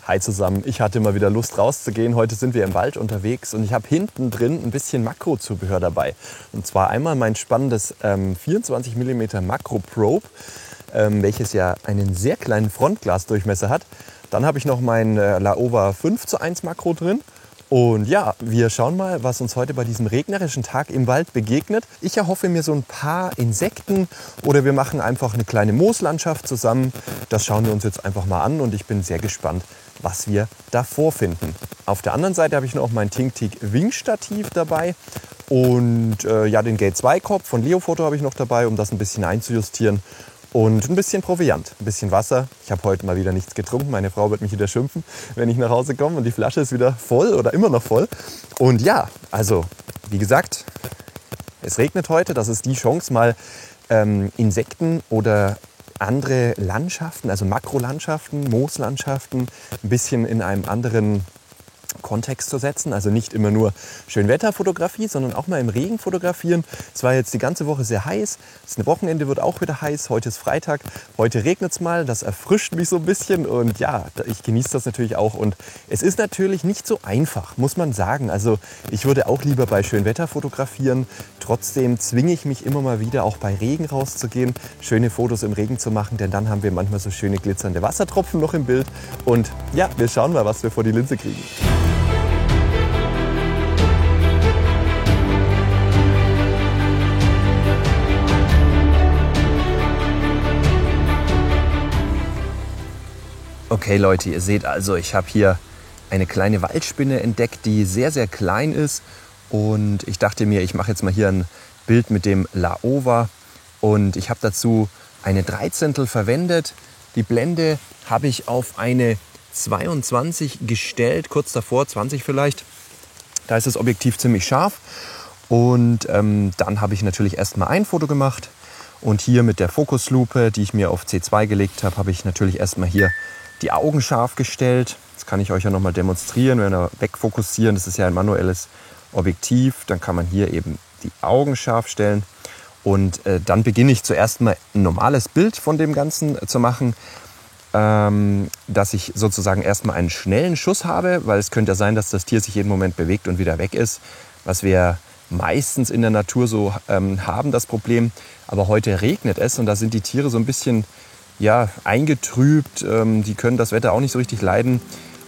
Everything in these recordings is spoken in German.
Hi zusammen, ich hatte mal wieder Lust rauszugehen. Heute sind wir im Wald unterwegs und ich habe hinten drin ein bisschen Makrozubehör dabei. Und zwar einmal mein spannendes 24 mm Makro Probe, welches ja einen sehr kleinen Frontglasdurchmesser hat. Dann habe ich noch mein Laowa 5:1 Makro drin. Und ja, wir schauen mal, was uns heute bei diesem regnerischen Tag im Wald begegnet. Ich erhoffe mir so ein paar Insekten oder wir machen einfach eine kleine Mooslandschaft zusammen. Das schauen wir uns jetzt einfach mal an und ich bin sehr gespannt, was wir da vorfinden. Auf der anderen Seite habe ich noch mein Tinktik Wing-Stativ dabei und ja, den Gate 2 Kopf von Leofoto habe ich noch dabei, um das ein bisschen einzujustieren. Und ein bisschen Proviant, ein bisschen Wasser. Ich habe heute mal wieder nichts getrunken. Meine Frau wird mich wieder schimpfen, wenn ich nach Hause komme und die Flasche ist wieder voll oder immer noch voll. Und ja, also wie gesagt, es regnet heute. Das ist die Chance, mal Insekten oder andere Landschaften, also Makrolandschaften, Mooslandschaften, ein bisschen in einem anderen Kontext zu setzen, also nicht immer nur Schönwetterfotografie, sondern auch mal im Regen fotografieren. Es war jetzt die ganze Woche sehr heiß, das Wochenende wird auch wieder heiß, heute ist Freitag, heute regnet es mal, das erfrischt mich so ein bisschen und ja, ich genieße das natürlich auch und es ist natürlich nicht so einfach, muss man sagen. Also ich würde auch lieber bei Schönwetter fotografieren, trotzdem zwinge ich mich immer mal wieder auch bei Regen rauszugehen, schöne Fotos im Regen zu machen, denn dann haben wir manchmal so schöne glitzernde Wassertropfen noch im Bild und ja, wir schauen mal, was wir vor die Linse kriegen. Okay Leute, ihr seht also, ich habe hier eine kleine Waldspinne entdeckt, die sehr, sehr klein ist. Und ich dachte mir, ich mache jetzt mal hier ein Bild mit dem Laowa. Und ich habe dazu eine 13 verwendet. Die Blende habe ich auf eine 22 gestellt, kurz davor, 20 vielleicht. Da ist das Objektiv ziemlich scharf. Und dann habe ich natürlich erstmal ein Foto gemacht. Und hier mit der Fokuslupe, die ich mir auf C2 gelegt habe, habe ich natürlich erstmal hier die Augen scharf gestellt. Das kann ich euch ja nochmal demonstrieren, wenn wir wegfokussieren. Das ist ja ein manuelles Objektiv. Dann kann man hier eben die Augen scharf stellen. Und dann beginne ich zuerst mal ein normales Bild von dem Ganzen zu machen, dass ich sozusagen erstmal einen schnellen Schuss habe, weil es könnte ja sein, dass das Tier sich jeden Moment bewegt und wieder weg ist, was wir meistens in der Natur so haben, das Problem. Aber heute regnet es und da sind die Tiere so ein bisschen eingetrübt, die können das Wetter auch nicht so richtig leiden.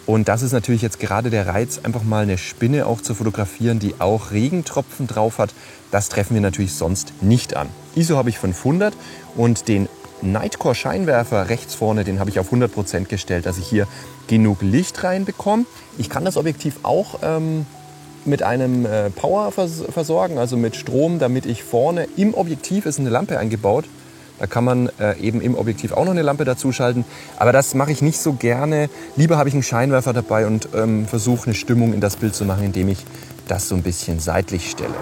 Und das ist natürlich jetzt gerade der Reiz, einfach mal eine Spinne auch zu fotografieren, die auch Regentropfen drauf hat. Das treffen wir natürlich sonst nicht an. ISO habe ich 500 und den Nightcore Scheinwerfer rechts vorne, den habe ich auf 100% gestellt, dass ich hier genug Licht reinbekomme. Ich kann das Objektiv auch mit einem Power versorgen, also mit Strom, damit ich vorne im Objektiv ist eine Lampe eingebaut. Da kann man eben im Objektiv auch noch eine Lampe dazuschalten. Aber das mache ich nicht so gerne. Lieber habe ich einen Scheinwerfer dabei und versuche eine Stimmung in das Bild zu machen, indem ich das so ein bisschen seitlich stelle.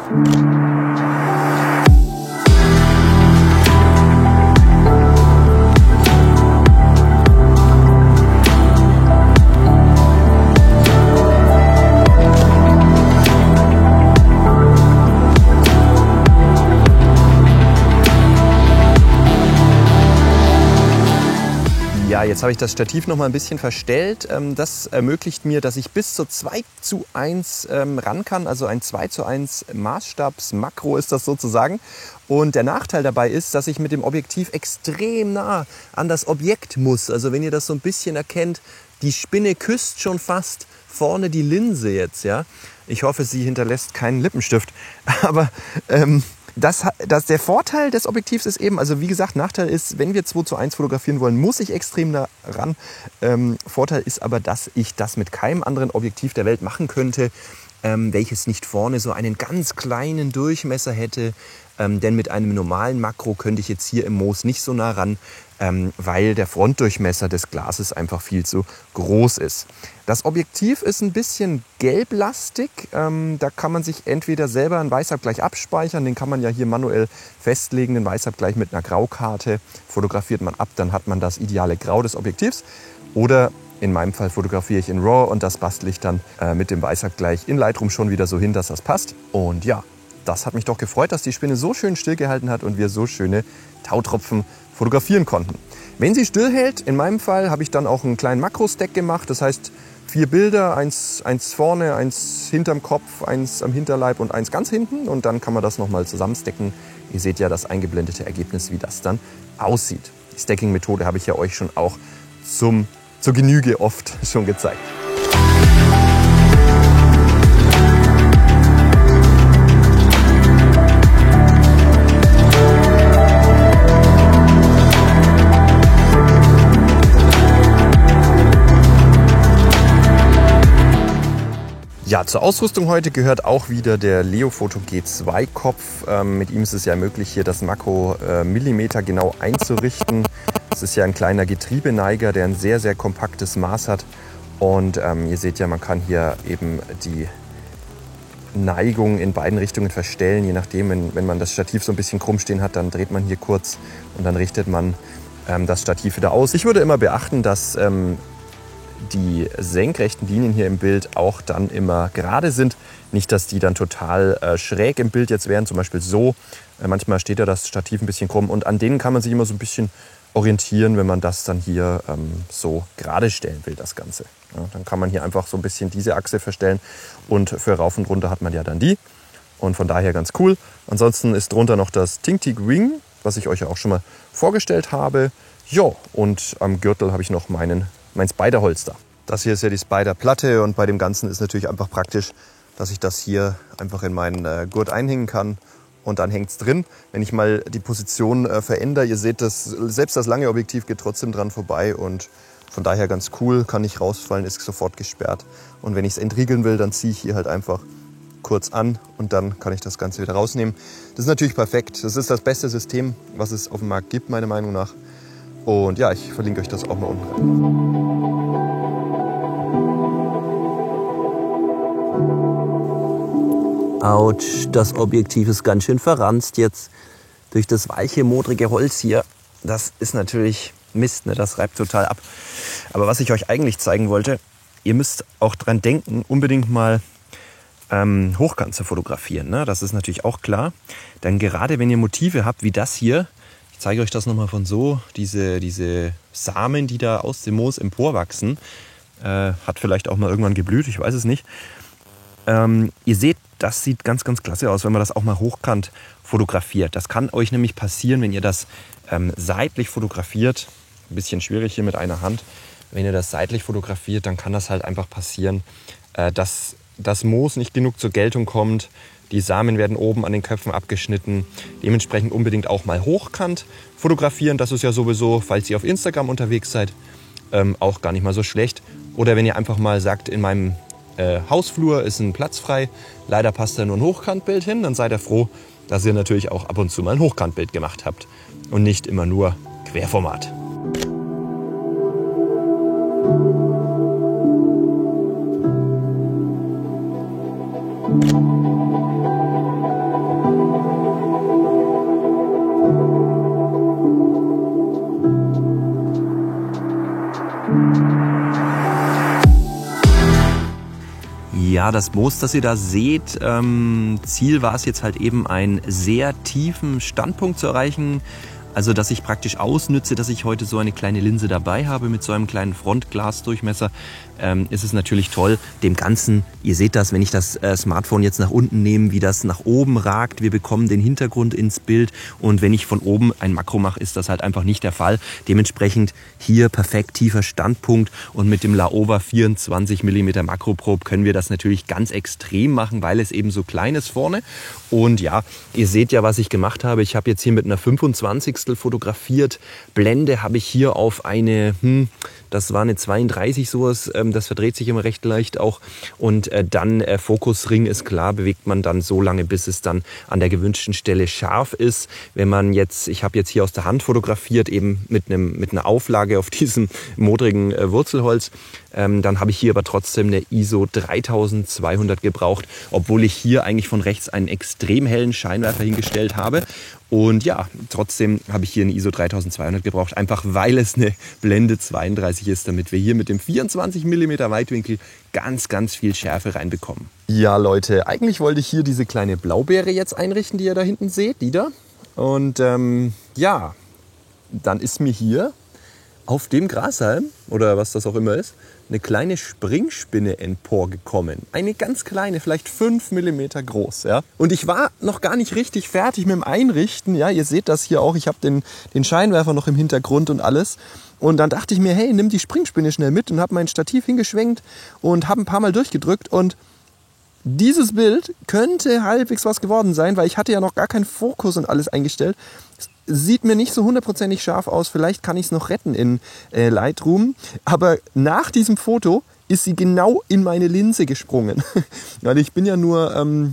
Ja, jetzt habe ich das Stativ noch mal ein bisschen verstellt. Das ermöglicht mir, dass ich bis zu 2:1 ran kann. Also ein 2:1 Maßstabsmakro ist das sozusagen. Und der Nachteil dabei ist, dass ich mit dem Objektiv extrem nah an das Objekt muss. Also wenn ihr das so ein bisschen erkennt, die Spinne küsst schon fast vorne die Linse jetzt. Ja? Ich hoffe, sie hinterlässt keinen Lippenstift. Aber der Vorteil des Objektivs ist eben, also wie gesagt, Nachteil ist, wenn wir 2:1 fotografieren wollen, muss ich extrem nah ran. Vorteil ist aber, dass ich das mit keinem anderen Objektiv der Welt machen könnte, welches nicht vorne so einen ganz kleinen Durchmesser hätte. Denn mit einem normalen Makro könnte ich jetzt hier im Moos nicht so nah ran, weil der Frontdurchmesser des Glases einfach viel zu groß ist. Das Objektiv ist ein bisschen gelblastig. Da kann man sich entweder selber einen Weißabgleich abspeichern, den kann man ja hier manuell festlegen, den Weißabgleich mit einer Graukarte. Fotografiert man ab, dann hat man das ideale Grau des Objektivs. Oder in meinem Fall fotografiere ich in RAW und das bastle ich dann mit dem Weißabgleich in Lightroom schon wieder so hin, dass das passt. Und ja, das hat mich doch gefreut, dass die Spinne so schön stillgehalten hat und wir so schöne Tautropfen fotografieren konnten. Wenn sie stillhält, in meinem Fall, habe ich dann auch einen kleinen Makro-Stack gemacht. Das heißt 4 Bilder, eins vorne, eins hinterm Kopf, eins am Hinterleib und eins ganz hinten. Und dann kann man das nochmal zusammenstecken. Ihr seht ja das eingeblendete Ergebnis, wie das dann aussieht. Die Stacking-Methode habe ich ja euch schon auch zur Genüge oft schon gezeigt. Ja, zur Ausrüstung heute gehört auch wieder der Leofoto G2 Kopf. Mit ihm ist es ja möglich, hier das Makro millimetergenau einzurichten. Das ist ja ein kleiner Getriebeneiger, der ein sehr, sehr kompaktes Maß hat. Und ihr seht ja, man kann hier eben die Neigung in beiden Richtungen verstellen. Je nachdem, wenn man das Stativ so ein bisschen krumm stehen hat, dann dreht man hier kurz und dann richtet man das Stativ wieder aus. Ich würde immer beachten, dass die senkrechten Linien hier im Bild auch dann immer gerade sind. Nicht, dass die dann total schräg im Bild jetzt wären, zum Beispiel so. Manchmal steht ja das Stativ ein bisschen krumm und an denen kann man sich immer so ein bisschen orientieren, wenn man das dann hier so gerade stellen will, das Ganze. Ja, dann kann man hier einfach so ein bisschen diese Achse verstellen und für rauf und runter hat man ja dann die. Und von daher ganz cool. Ansonsten ist drunter noch das Ting-Tig Ring, was ich euch ja auch schon mal vorgestellt habe. Ja, und am Gürtel habe ich noch mein Spider-Holster. Das hier ist ja die Spider-Platte und bei dem Ganzen ist natürlich einfach praktisch, dass ich das hier einfach in meinen Gurt einhängen kann und dann hängt es drin. Wenn ich mal die Position verändere, ihr seht, selbst das lange Objektiv geht trotzdem dran vorbei und von daher ganz cool, kann nicht rausfallen, ist sofort gesperrt. Und wenn ich es entriegeln will, dann ziehe ich hier halt einfach kurz an und dann kann ich das Ganze wieder rausnehmen. Das ist natürlich perfekt. Das ist das beste System, was es auf dem Markt gibt, meiner Meinung nach. Und ja, ich verlinke euch das auch mal unten rein. Autsch, das Objektiv ist ganz schön verranzt jetzt durch das weiche, modrige Holz hier. Das ist natürlich Mist, ne? Das reibt total ab. Aber was ich euch eigentlich zeigen wollte, ihr müsst auch dran denken, unbedingt mal hochkant zu fotografieren. Ne? Das ist natürlich auch klar. Denn gerade wenn ihr Motive habt wie das hier, ich zeige euch das nochmal von so, diese Samen, die da aus dem Moos emporwachsen, hat vielleicht auch mal irgendwann geblüht, ich weiß es nicht. Ihr seht, das sieht ganz, ganz klasse aus, wenn man das auch mal hochkant fotografiert. Das kann euch nämlich passieren, wenn ihr das seitlich fotografiert. Ein bisschen schwierig hier mit einer Hand. Wenn ihr das seitlich fotografiert, dann kann das halt einfach passieren, dass das Moos nicht genug zur Geltung kommt. Die Samen werden oben an den Köpfen abgeschnitten. Dementsprechend unbedingt auch mal hochkant fotografieren. Das ist ja sowieso, falls ihr auf Instagram unterwegs seid, auch gar nicht mal so schlecht. Oder wenn ihr einfach mal sagt, in meinem Hausflur ist ein Platz frei, leider passt da nur ein Hochkantbild hin, dann seid ihr froh, dass ihr natürlich auch ab und zu mal ein Hochkantbild gemacht habt und nicht immer nur Querformat. Ja, das Moos, das ihr da seht, Ziel war es jetzt halt eben, einen sehr tiefen Standpunkt zu erreichen. Also, dass ich praktisch ausnütze, dass ich heute so eine kleine Linse dabei habe mit so einem kleinen Frontglasdurchmesser, ist es natürlich toll. Dem Ganzen, ihr seht das, wenn ich das Smartphone jetzt nach unten nehme, wie das nach oben ragt. Wir bekommen den Hintergrund ins Bild und wenn ich von oben ein Makro mache, ist das halt einfach nicht der Fall. Dementsprechend hier perfekt tiefer Standpunkt und mit dem Laowa 24 mm Makroprobe können wir das natürlich ganz extrem machen, weil es eben so klein ist vorne. Und ja, ihr seht ja, was ich gemacht habe. Ich habe jetzt hier mit einer 25. fotografiert. Blende habe ich hier auf eine, das war eine 32 sowas, das verdreht sich immer recht leicht auch. Und dann Fokusring ist klar, bewegt man dann so lange, bis es dann an der gewünschten Stelle scharf ist. Wenn man jetzt, ich habe jetzt hier aus der Hand fotografiert, eben mit einer Auflage auf diesem modrigen Wurzelholz, dann habe ich hier aber trotzdem eine ISO 3200 gebraucht, obwohl ich hier eigentlich von rechts einen extrem hellen Scheinwerfer hingestellt habe. Und ja, trotzdem habe ich hier eine ISO 3200 gebraucht, einfach weil es eine Blende 32 ist, damit wir hier mit dem 24 mm Weitwinkel ganz, ganz viel Schärfe reinbekommen. Ja, Leute, eigentlich wollte ich hier diese kleine Blaubeere jetzt einrichten, die ihr da hinten seht, die da. Und ja, dann ist mir hier auf dem Grashalm, oder was das auch immer ist, eine kleine Springspinne emporgekommen. Eine ganz kleine, vielleicht 5 mm groß. Ja? Und ich war noch gar nicht richtig fertig mit dem Einrichten. Ja? Ihr seht das hier auch, ich habe den Scheinwerfer noch im Hintergrund und alles. Und dann dachte ich mir, hey, nimm die Springspinne schnell mit und habe mein Stativ hingeschwenkt und habe ein paar Mal durchgedrückt. Und dieses Bild könnte halbwegs was geworden sein, weil ich hatte ja noch gar keinen Fokus und alles eingestellt. Sieht mir nicht so hundertprozentig scharf aus. Vielleicht kann ich es noch retten in Lightroom. Aber nach diesem Foto ist sie genau in meine Linse gesprungen. Weil ich bin ja nur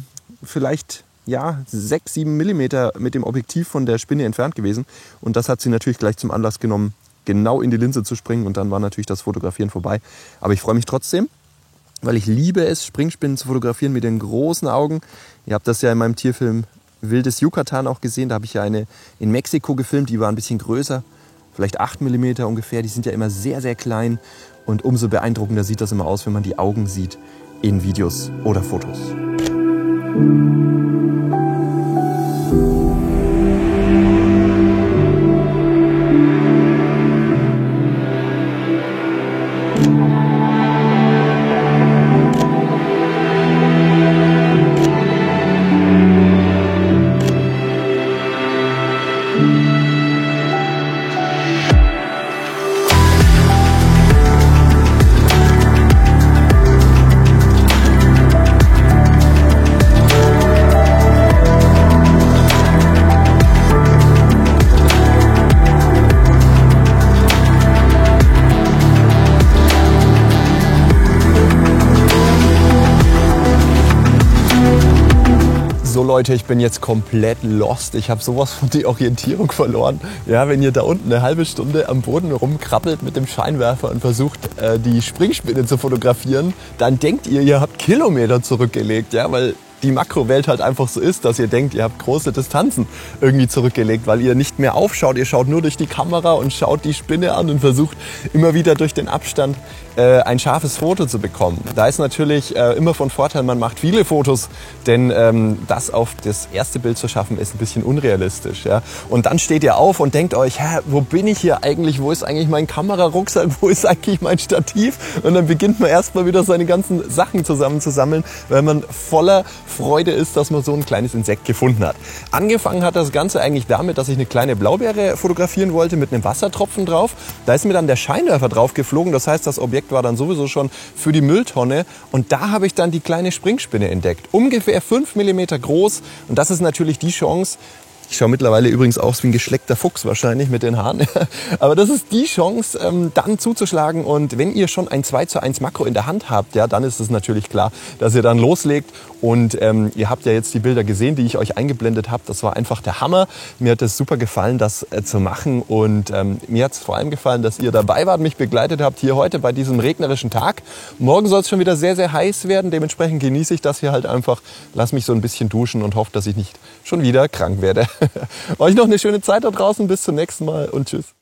vielleicht 6, 7 mm mit dem Objektiv von der Spinne entfernt gewesen. Und das hat sie natürlich gleich zum Anlass genommen, genau in die Linse zu springen. Und dann war natürlich das Fotografieren vorbei. Aber ich freue mich trotzdem, weil ich liebe es, Springspinnen zu fotografieren mit den großen Augen. Ihr habt das ja in meinem Tierfilm Wildes Yucatan auch gesehen. Da habe ich ja eine in Mexiko gefilmt, die war ein bisschen größer, vielleicht 8 mm ungefähr. Die sind ja immer sehr, sehr klein und umso beeindruckender sieht das immer aus, wenn man die Augen sieht in Videos oder Fotos. So Leute, ich bin jetzt komplett lost. Ich habe sowas von der Orientierung verloren. Ja, wenn ihr da unten eine halbe Stunde am Boden rumkrabbelt mit dem Scheinwerfer und versucht, die Springspinne zu fotografieren, dann denkt ihr, ihr habt Kilometer zurückgelegt, ja, weil die Makrowelt halt einfach so ist, dass ihr denkt, ihr habt große Distanzen irgendwie zurückgelegt, weil ihr nicht mehr aufschaut. Ihr schaut nur durch die Kamera und schaut die Spinne an und versucht immer wieder durch den Abstand ein scharfes Foto zu bekommen. Da ist natürlich immer von Vorteil, man macht viele Fotos, denn das auf das erste Bild zu schaffen, ist ein bisschen unrealistisch. Ja? Und dann steht ihr auf und denkt euch, wo bin ich hier eigentlich? Wo ist eigentlich mein Kamerarucksack? Wo ist eigentlich mein Stativ? Und dann beginnt man erstmal wieder seine ganzen Sachen zusammenzusammeln, weil man voller Freude ist, dass man so ein kleines Insekt gefunden hat. Angefangen hat das Ganze eigentlich damit, dass ich eine kleine Blaubeere fotografieren wollte mit einem Wassertropfen drauf. Da ist mir dann der Scheinwerfer drauf geflogen. Das heißt, das Objekt war dann sowieso schon für die Mülltonne. Und da habe ich dann die kleine Springspinne entdeckt. Ungefähr 5 mm groß. Und das ist natürlich die Chance. Ich schaue mittlerweile übrigens aus wie ein geschleckter Fuchs wahrscheinlich mit den Haaren. Aber das ist die Chance, dann zuzuschlagen. Und wenn ihr schon ein 2:1 Makro in der Hand habt, ja, dann ist es natürlich klar, dass ihr dann loslegt. Und ihr habt ja jetzt die Bilder gesehen, die ich euch eingeblendet habe. Das war einfach der Hammer. Mir hat es super gefallen, das zu machen. Und mir hat es vor allem gefallen, dass ihr dabei wart, mich begleitet habt hier heute bei diesem regnerischen Tag. Morgen soll es schon wieder sehr, sehr heiß werden. Dementsprechend genieße ich das hier halt einfach. Lass mich so ein bisschen duschen und hoffe, dass ich nicht schon wieder krank werde. Euch noch eine schöne Zeit da draußen. Bis zum nächsten Mal und tschüss.